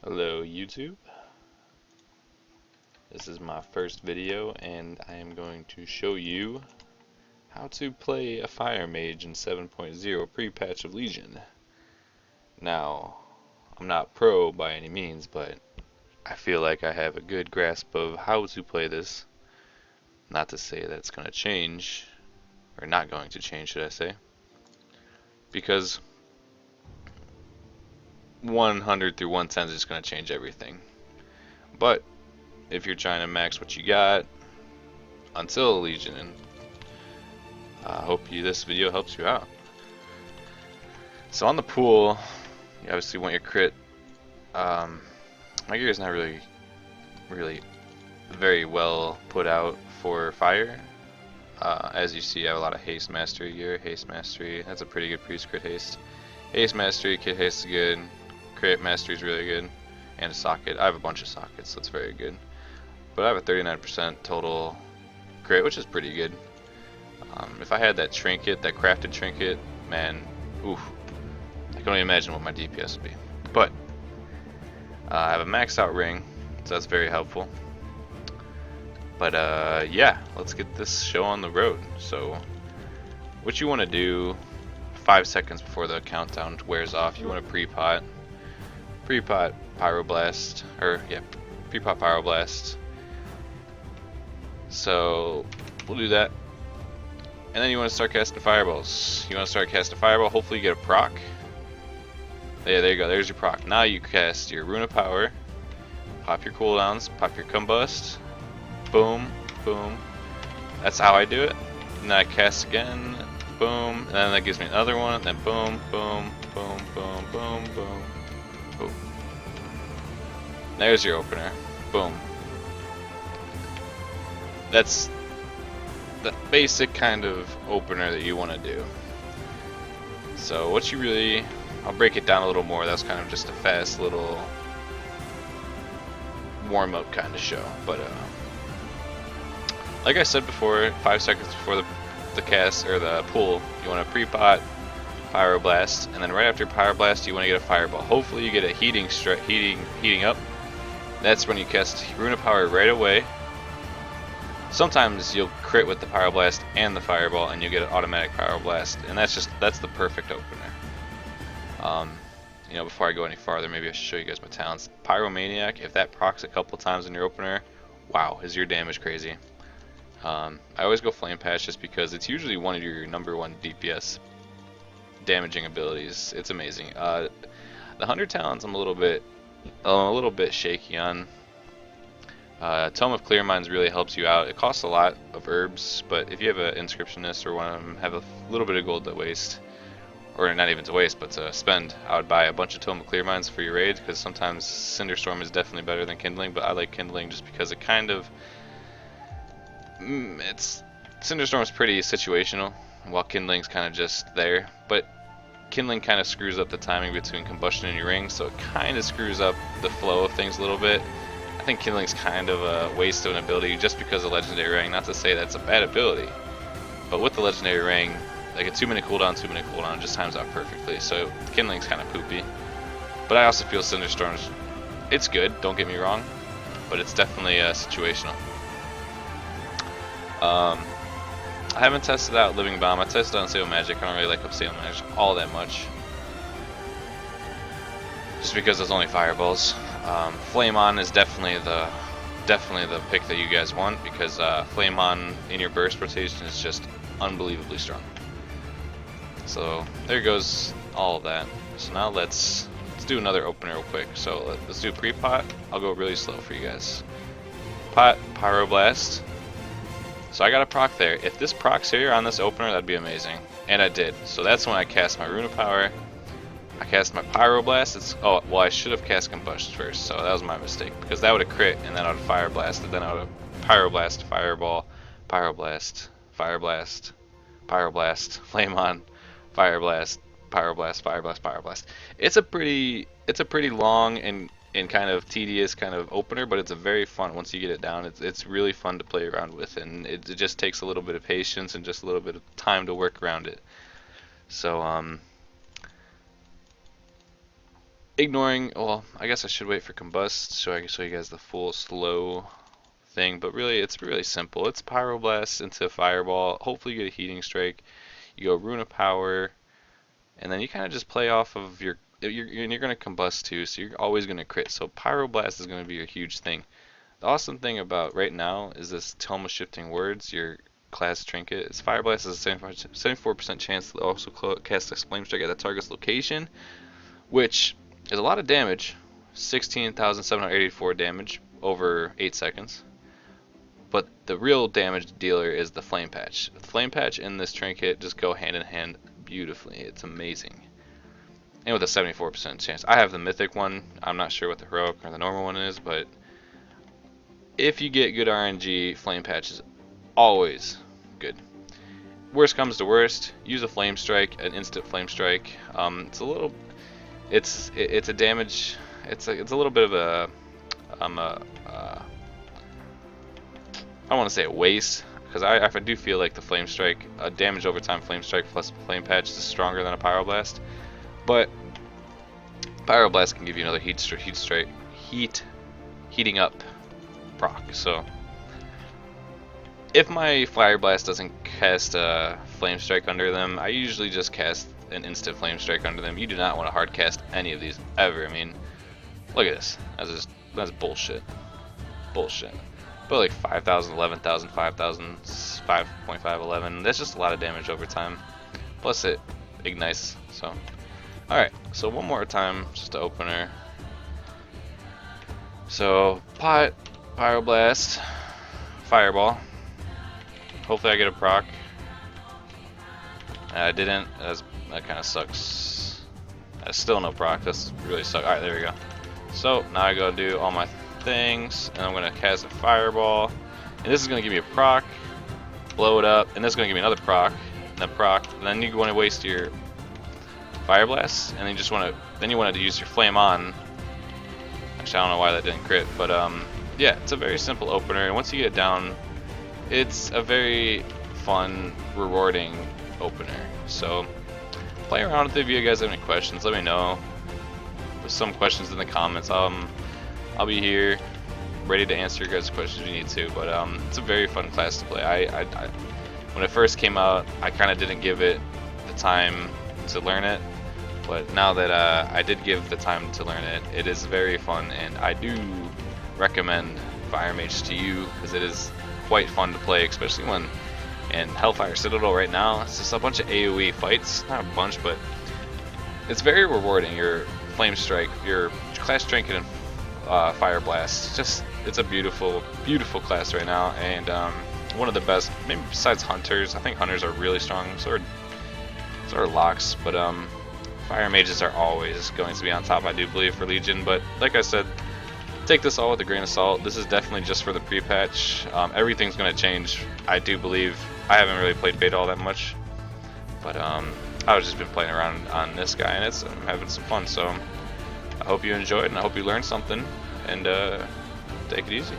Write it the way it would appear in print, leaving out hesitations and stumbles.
Hello YouTube, this is my first video and I am going to show you how to play a Fire Mage in 7.0 pre-patch of Legion. Now, I'm not pro by any means, but I feel like I have a good grasp of how to play this. Not to say that it's going to change, or not going to change should I say, because 100 through 110 is just going to change everything. But if you're trying to max what you got until Legion, and I hope this video helps you out. So on the pool, you obviously want your crit. My gear is not really very well put out for fire. As you see, I have a lot of haste mastery gear. Haste mastery, that's a pretty good priest crit haste. Haste mastery, kit haste is good. Crit mastery is really good. And a socket. I have a bunch of sockets, so it's very good. But I have a 39% total crit, which is pretty good. If I had that trinket, that crafted trinket, man, oof, I can only imagine what my DPS would be. But I have a maxed out ring, so that's very helpful. But yeah, let's get this show on the road. So what you want to do 5 seconds before the countdown wears off, you want to pre-pot pyroblast, or yeah, pre-pot pyroblast. So we'll do that. And then you want to start casting fireballs. You want to start casting fireball, hopefully you get a proc. Yeah, there you go, there's your proc. Now you cast your Rune of Power, pop your cooldowns, pop your combust, boom, boom. That's how I do it. And then I cast again, boom, and then that gives me another one, and then boom, boom, boom, boom, boom, boom, boom. There's your opener, boom. That's the basic kind of opener that you want to do. So what you really, I'll break it down a little more. That's kind of just a fast little warm-up kind of show. But like I said before, 5 seconds before the cast or the pool, you want to pre-pot pyroblast, and then right after pyroblast, you want to get a fireball. Hopefully, you get a heating up. That's when you cast Rune of Power right away. Sometimes you'll crit with the pyroblast and the fireball, and you get an automatic pyroblast, and that's the perfect opener. You know, before I go any farther, maybe I should show you guys my talents. Pyromaniac, if that procs a couple times in your opener, wow, is your damage crazy. I always go Flame Patch just because it's usually one of your #1 DPS damaging abilities. It's amazing. The 100 talents I'm a little bit shaky on. Tome of Clear Minds really helps you out. It costs a lot of herbs, but if you have an Inscriptionist or one of them have a little bit of gold to waste, or not even to waste, but to spend, I would buy a bunch of Tome of Clear Minds for your raid, because sometimes Cinderstorm is definitely better than Kindling, but I like Kindling just because it kind of, Cinderstorm is pretty situational, while Kindling's kind of just there, but Kindling kind of screws up the timing between combustion and your ring, so it kind of screws up the flow of things a little bit. I think Kindling's kind of a waste of an ability just because of Legendary Ring. Not to say that's a bad ability, but with the Legendary Ring, like a 2-minute cooldown, 2-minute cooldown just times out perfectly. So Kindling's kind of poopy. But I also feel Cinderstorm's, it's good, don't get me wrong, but it's definitely situational. I haven't tested out Living Bomb. I tested out Unstable Magic. I don't really like Unstable Magic all that much, just because it's only fireballs. Flame On is definitely the pick that you guys want, because Flame On in your burst rotation is just unbelievably strong. So there goes all of that. So now let's do another opener real quick. So let's do pre-pot. I'll go really slow for you guys. Pot Pyroblast. So I got a proc there. If this procs here on this opener, that'd be amazing. And I did. So that's when I cast my Rune of Power. I cast my Pyroblast. Oh, well, I should have cast Combustion first, so that was my mistake, because that would have crit, and then I would have Fire Blasted, then I would have Pyroblast, Fireball, Pyroblast, Fireblast, Pyroblast, Flame On, Fireblast, Pyroblast, Fireblast, Pyroblast. It's a pretty long and kind of tedious kind of opener, but it's a very fun, once you get it down, it's really fun to play around with, and it just takes a little bit of patience and just a little bit of time to work around it. So, ignoring, well, I guess I should wait for combust so I can show you guys the full slow thing, but really it's really simple. It's pyroblast into fireball, hopefully you get a heating strike, you go rune of power, and then you kind of just play off of you're going to combust too, so you're always going to crit. So pyroblast is going to be a huge thing. The awesome thing about right now is this Tome of Shifting Words, your class trinket. Its fireblast is a 74% chance to also cast a flame strike at the target's location, which is a lot of damage, 16,784 damage over 8 seconds. But the real damage dealer is the flame patch. The flame patch and this trinket just go hand in hand beautifully. It's amazing. And with a 74% chance. I have the mythic one. I'm not sure what the heroic or the normal one is, but if you get good RNG, flame patch is always good. Worst comes to worst, use a flame strike, an instant flame strike. It's a little, it's a damage. It's a little bit of a I don't want to say a waste, because I do feel like the flame strike, a damage over time flame strike plus flame patch is stronger than a pyroblast. But pyroblast can give you another heating up proc. So if my fire blast doesn't cast a flame strike under them, I usually just cast an instant flame strike under them. You do not want to hard cast any of these ever. I mean, look at this. That's bullshit. Bullshit. But like 5,000, 11,000, 5,000, 5.5, 11. That's just a lot of damage over time. Plus it ignites. So, alright. So one more time, just to opener. So pot, pyroblast, fireball. Hopefully I get a proc. I didn't. That kind of sucks. That's still no proc. That's really sucks. Alright, there we go. So now I go do all my things, and I'm gonna cast a fireball, and this is gonna give me a proc, blow it up, and this is gonna give me another proc, and a proc, and then you want to waste your fire blast, and then you want to use your flame on. Actually, I don't know why that didn't crit, but yeah, it's a very simple opener, and once you get it down, it's a very fun, rewarding opener. So play around with it. If you guys have any questions, let me know. There's some questions in the comments. I'll be here ready to answer your guys' questions if you need to, but it's a very fun class to play. I when it first came out, I kind of didn't give it the time to learn it, but now that I did give the time to learn it, it is very fun, and I do recommend Fire Mage to you because it is quite fun to play, especially when in Hellfire Citadel right now. It's just a bunch of AoE fights, not a bunch, but it's very rewarding. Your Flame Strike, your class trinket, and Fire Blast. It's a beautiful, beautiful class right now, and one of the best. Maybe besides Hunters. I think Hunters are really strong. So are Locks, but Fire Mages are always going to be on top, I do believe, for Legion. But like I said, take this all with a grain of salt. This is definitely just for the pre-patch. Everything's going to change, I do believe. I haven't really played Beta all that much, but I've just been playing around on this guy, and I'm having some fun. So I hope you enjoyed, and I hope you learned something, and take it easy.